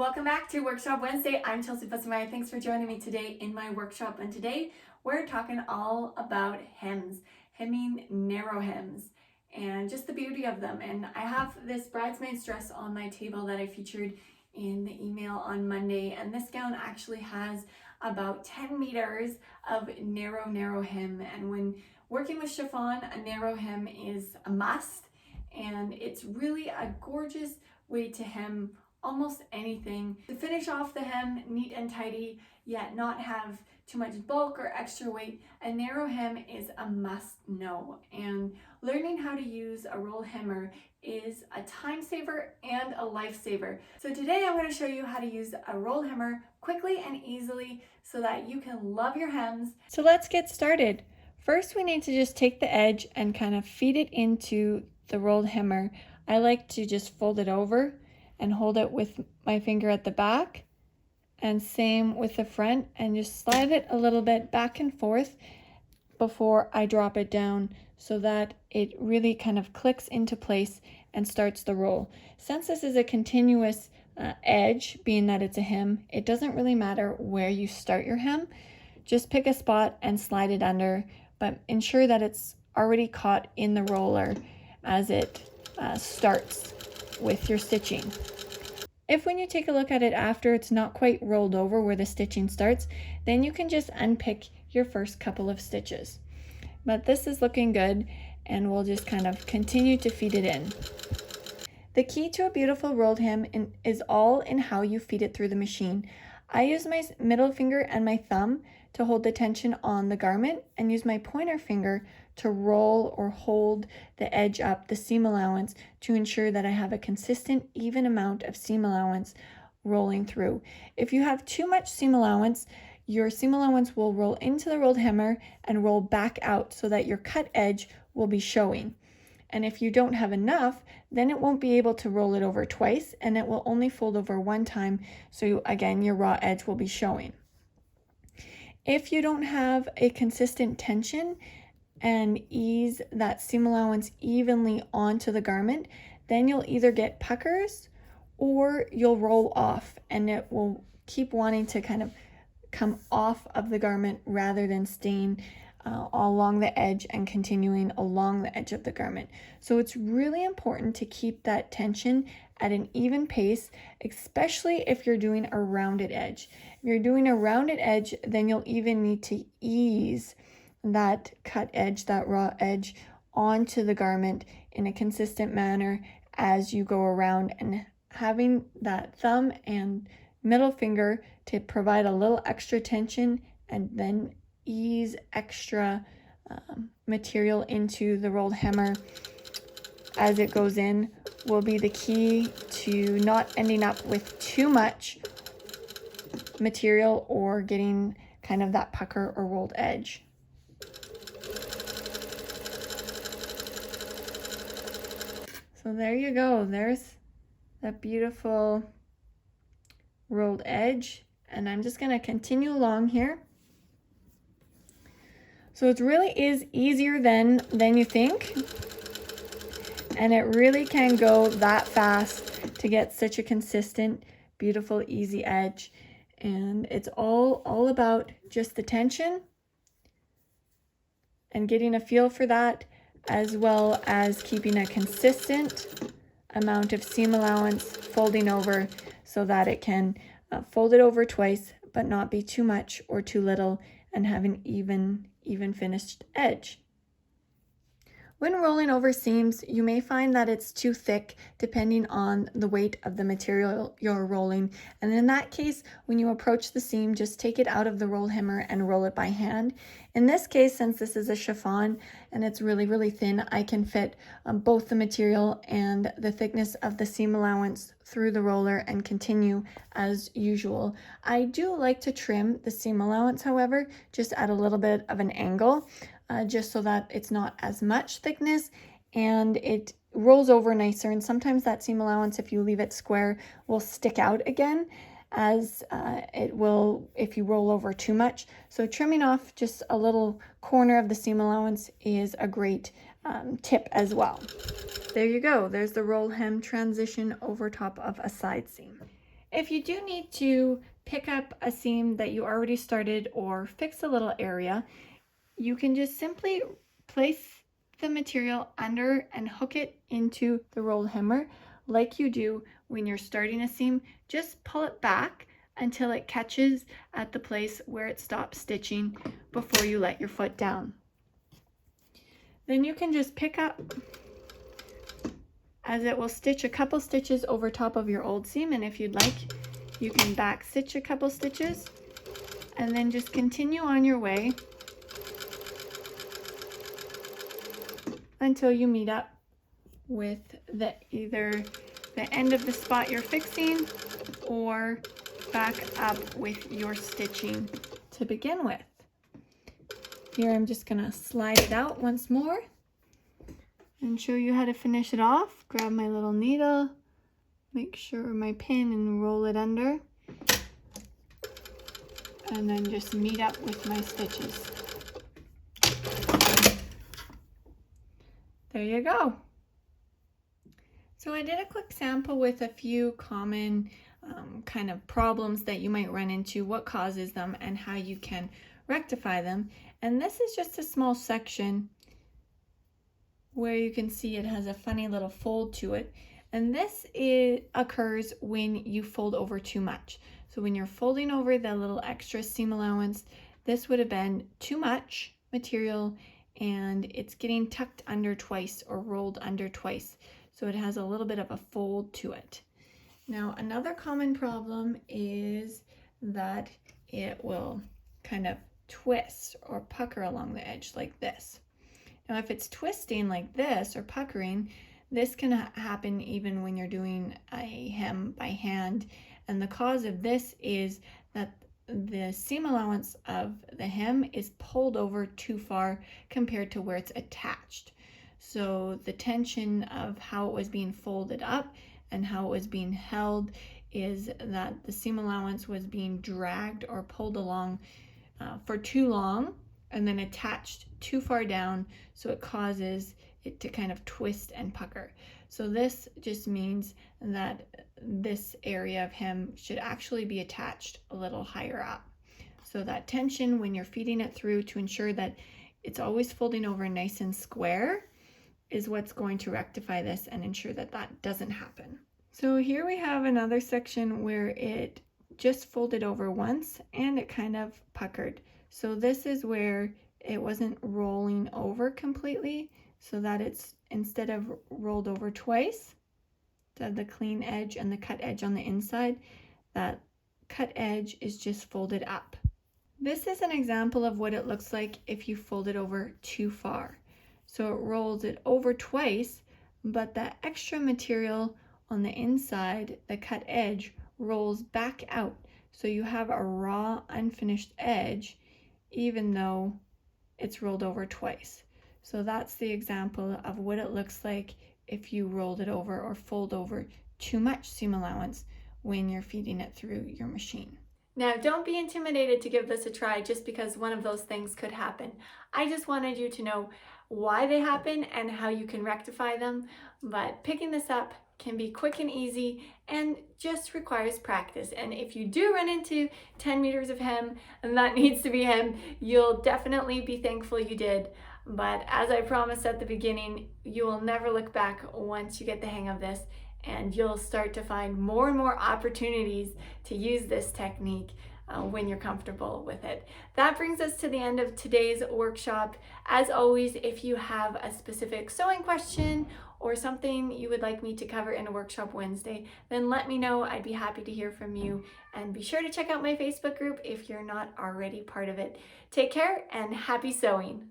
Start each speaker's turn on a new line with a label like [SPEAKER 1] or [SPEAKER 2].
[SPEAKER 1] Welcome back to Workshop Wednesday. I'm Chelsea Fussmeyer. Thanks for joining me today in my workshop. And today we're talking all about hems, hemming narrow hems, and just the beauty of them. And I have this bridesmaid's dress on my table that I featured in the email on Monday. And this gown actually has about 10 meters of narrow hem. And when working with chiffon, a narrow hem is a must. And it's really a gorgeous way to hem almost anything. To finish off the hem neat and tidy, yet not have too much bulk or extra weight, a narrow hem is a must know. And learning how to use a roll hemmer is a time saver and a lifesaver. So today I'm going to show you how to use a roll hemmer quickly and easily so that you can love your hems.
[SPEAKER 2] So let's get started. First, we need to just take the edge and kind of feed it into the rolled hemmer. I like to just fold it over and hold it with my finger at the back, and same with the front, and just slide it a little bit back and forth before I drop it down so that it really kind of clicks into place and starts the roll. Since this is a continuous edge, being that it's a hem, it doesn't really matter where you start your hem. Just pick a spot and slide it under, but ensure that it's already caught in the roller as it starts with your stitching. If when you take a look at it after it's not quite rolled over where the stitching starts, then you can just unpick your first couple of stitches. But this is looking good, and we'll just kind of continue to feed it in. The key to a beautiful rolled hem is all in how you feed it through the machine. I use my middle finger and my thumb to hold the tension on the garment, and use my pointer finger to roll or hold the edge up the seam allowance to ensure that I have a consistent, even amount of seam allowance rolling through. If you have too much seam allowance, your seam allowance will roll into the rolled hemmer and roll back out so that your cut edge will be showing. And if you don't have enough, then it won't be able to roll it over twice, and it will only fold over one time, so again, your raw edge will be showing. If you don't have a consistent tension and ease that seam allowance evenly onto the garment, then you'll either get puckers or you'll roll off, and it will keep wanting to kind of come off of the garment rather than staying along the edge and continuing along the edge of the garment. So it's really important to keep that tension at an even pace, especially if you're doing a rounded edge. If you're doing a rounded edge, then you'll even need to ease that cut edge, that raw edge, onto the garment in a consistent manner as you go around, and having that thumb and middle finger to provide a little extra tension and then ease extra material into the rolled hemmer as it goes in will be the key to not ending up with too much material or getting kind of that pucker or rolled edge. So there you go. There's that beautiful rolled edge, and I'm just going to continue along here. So it really is easier than you think, and it really can go that fast to get such a consistent, beautiful, easy edge. And it's all about just the tension and getting a feel for that, as well as keeping a consistent amount of seam allowance folding over so that it can fold it over twice but not be too much or too little, and have an even finished edge. When rolling over seams, you may find that it's too thick depending on the weight of the material you're rolling. And in that case, when you approach the seam, just take it out of the roll hemmer and roll it by hand. In this case, since this is a chiffon and it's really thin, I can fit both the material and the thickness of the seam allowance through the roller and continue as usual. I do like to trim the seam allowance, however, just at a little bit of an angle. Just so that it's not as much thickness and it rolls over nicer. And sometimes that seam allowance, if you leave it square, will stick out again, as it will if you roll over too much. So trimming off just a little corner of the seam allowance is a great tip as well. There you go. There's the roll hem transition over top of a side seam. If you do need to pick up a seam that you already started or fix a little area, you can just simply place the material under and hook it into the rolled hemmer like you do when you're starting a seam. Just pull it back until it catches at the place where it stops stitching before you let your foot down. Then you can just pick up, as it will stitch a couple stitches over top of your old seam, and if you'd like, you can back stitch a couple stitches and then just continue on your way until you meet up with either the end of the spot you're fixing or back up with your stitching to begin with. Here I'm just gonna slide it out once more and show you how to finish it off. Grab my little needle, make sure my pin, and roll it under, and then just meet up with my stitches. There you go. So I did a quick sample with a few common kind of problems that you might run into, what causes them, and how you can rectify them. And this is just a small section where you can see it has a funny little fold to it. And this occurs when you fold over too much. So when you're folding over the little extra seam allowance, this would have been too much material and it's getting tucked under twice or rolled under twice. So it has a little bit of a fold to it. Now, another common problem is that it will kind of twist or pucker along the edge like this. Now, if it's twisting like this or puckering, this can happen even when you're doing a hem by hand. And the cause of this is that the seam allowance of the hem is pulled over too far compared to where it's attached. So the tension of how it was being folded up and how it was being held is that the seam allowance was being dragged or pulled along for too long and then attached too far down, so it causes it to kind of twist and pucker. So this just means that this area of hem should actually be attached a little higher up. So that tension when you're feeding it through to ensure that it's always folding over nice and square is what's going to rectify this and ensure that that doesn't happen. So here we have another section where it just folded over once and it kind of puckered. So this is where it wasn't rolling over completely, so that it's, instead of rolled over twice, the clean edge and the cut edge on the inside, that cut edge is just folded up. This is an example of what it looks like if you fold it over too far. So it rolls it over twice, but that extra material on the inside, the cut edge, rolls back out. So you have a raw, unfinished edge, even though it's rolled over twice. So that's the example of what it looks like if you rolled it over or fold over too much seam allowance when you're feeding it through your machine.
[SPEAKER 1] Now, don't be intimidated to give this a try just because one of those things could happen. I just wanted you to know why they happen and how you can rectify them, but picking this up can be quick and easy and just requires practice. And if you do run into 10 meters of hem and that needs to be hemmed, you'll definitely be thankful you did. But as I promised at the beginning, you will never look back once you get the hang of this, and you'll start to find more and more opportunities to use this technique when you're comfortable with it. That brings us to the end of today's workshop. As always, if you have a specific sewing question or something you would like me to cover in a workshop Wednesday, then let me know. I'd be happy to hear from you. And be sure to check out my Facebook group if you're not already part of it. Take care and happy sewing.